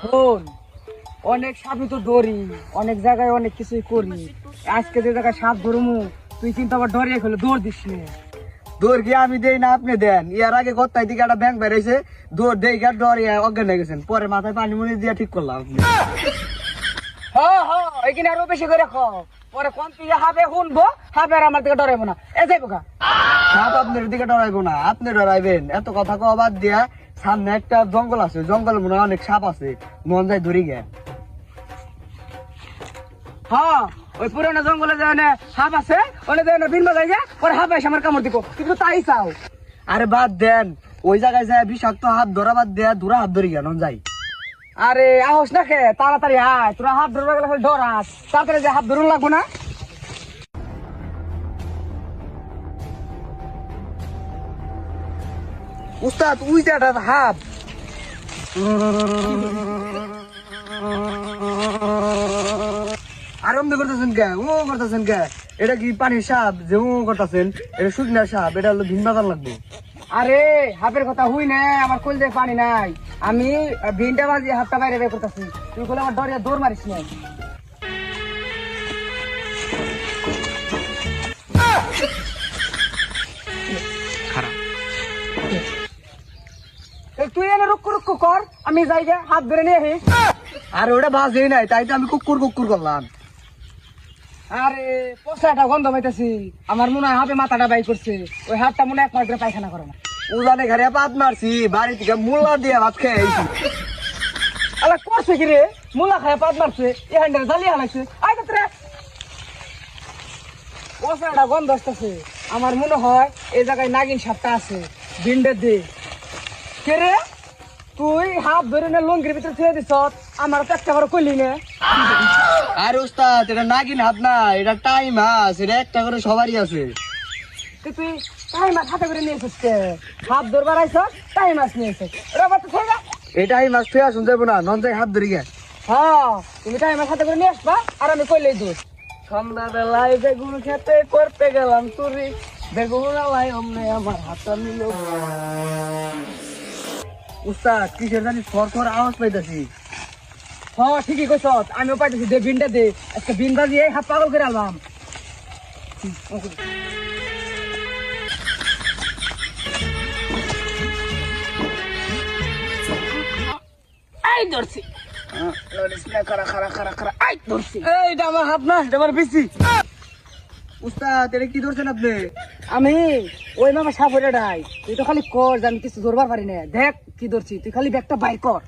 শোন, অনেক সাপই তো ধরি, অনেক জায়গায় অনেক কিছুই করি। আজকে যে জায়গায় সাপ ধরমু, তুই কিন্তু আবার ডরিয়ে খেলে দৌড় দিস নে। দৌড় কি আমি দেই না আপনি দেন? ইয়ার আগে কোথায় দিকে একটা ব্যাংক বেড়েছে, দৌড় দেই গা ডরিয়ে অজ্ঞান হয়ে গেছেন, পরে মাথায় পানি মুনি দিয়ে ঠিক করলাম আপনি। এখানে আরো বেশি করে খাও, পরে কোন তুই হাবে শুনবো, হাবে আর আমার দিকে ডরাইবো না। এ যাইবো গা। সাপ আপনার দিকে ডরাইবো না, আপনি ডরাইবেন। এত কথা কওয়া বাদ দিয়া, সামনে একটা জঙ্গল আছে, জঙ্গল মনে হয় অনেক সাপ আছে, মন যায় ধরি গে। ওই পুরানো জঙ্গলে যে সাপ আছে, ওনে যে বিন বাজাই যায়, পরে হাবে এসে আমার কামড় দিব, কিন্তু তাই চাও। আরে বাদ দেন, ওই জায়গায় যায় বিষাক্ত হাত ধরা বাদ দেয়া দূরা হাত ধরি গেন যাই। আরে আহস না খে, তাড়াতাড়ি আয়, তোরা হাত ধরবে গেলে খালি ডরাস, তাড়াতাড়ি যে হাত ধরুন লাগবো না। উস্তাদ উই যে একটা হাত। আরম্ভ করতেছেন কে? ও করতেছেন কে? এটা কি পানির সাপ যে ও করতেছেন? এটা শুকনা সাপ, এটা হলো ভিন বাজার লাগবে। আরে হাতের কথা হুই না, আমার কল যে পানি নাই, আমি ভিনটা বাজি হাতটা বাইরে বের করতেছি, তুই বলে আমার ডরিয়া দৌড় মারিস না। তুই এনে রুক্কু রুক্কু কর, আমি যাই গে, হাত ধরে নিয়ে আসিস। আর ওটা বাজেই নাই, তাই তো আমি কুকুর কুকুর করলাম। আরে পচাটা গন্ধ পাইতেছি, আমার মনে হয় হাতে মাথাটা বাই করছে, ওই হাতটা মনে হয় এক মাস ধরে পায়খানা করে না। উজানে ঘরে পাত মারছি, বাড়ি থেকে মুলা দিয়ে ভাত খেয়ে আইছি। আলা করছে কি রে, মুলা খায় পাত মারছে, এ হ্যান্ডেল জ্বালিয়ে হালাইছে, আয় তো রে। পচাটা গন্ধ আসতেছে, আমার মনে হয় এই জায়গায় নাগিন সাপটা আছে, ভিন্ডের দে। কে রে, তুই হাত ধরে না লঙ্গির ভিতরে ছেড়ে দিছ, আমার তো একটা করে কইলি না। আরে উস্তাদ, এটা নাগিন হাত না, এটা টাইম মাছ, এটা একটা করে সবারই আছে। তুই টাই মাছ হাতে করে নিয়ে এসেছিস, হাত ধরবার আইস, টাই মাছ নিয়ে এসেছিস, ওরা বাচ্চা ছেড়ে দে। এটাই মাছ ফেয়া শুনতে না, নন যাই হাত ধরি গে। তুমি টাই মাছ হাতে করে নিয়ে আসবা, আর আমি কইলেই দোষ। সন্ধ্যাবেলায় বেগুন খেতে করতে গেলাম চুরি, বেগুন আলাই অমনে আমার হাতটা নিল। উস্তাদ কিসের জানি ফর ফর আওয়াজ পাইতেছি। ঠিকই কইছ, আমিও পাইতেছি, দে বিনটা দে, আজকে বিন বাজিয়ে হাত পাগল করে আলবাম। এই ধরছি, এইটা আমার হাত না, এটা আমার বেশি। উস্তাদ এটা কি ধরছেন আপনি? আমি ওই মামা সাপ ডাই, তুই তো খালি কর যে আমি কিছু ধরবার পারি না, দেখ কি ধরছি, তুই খালি ব্যাগটা বাই কর।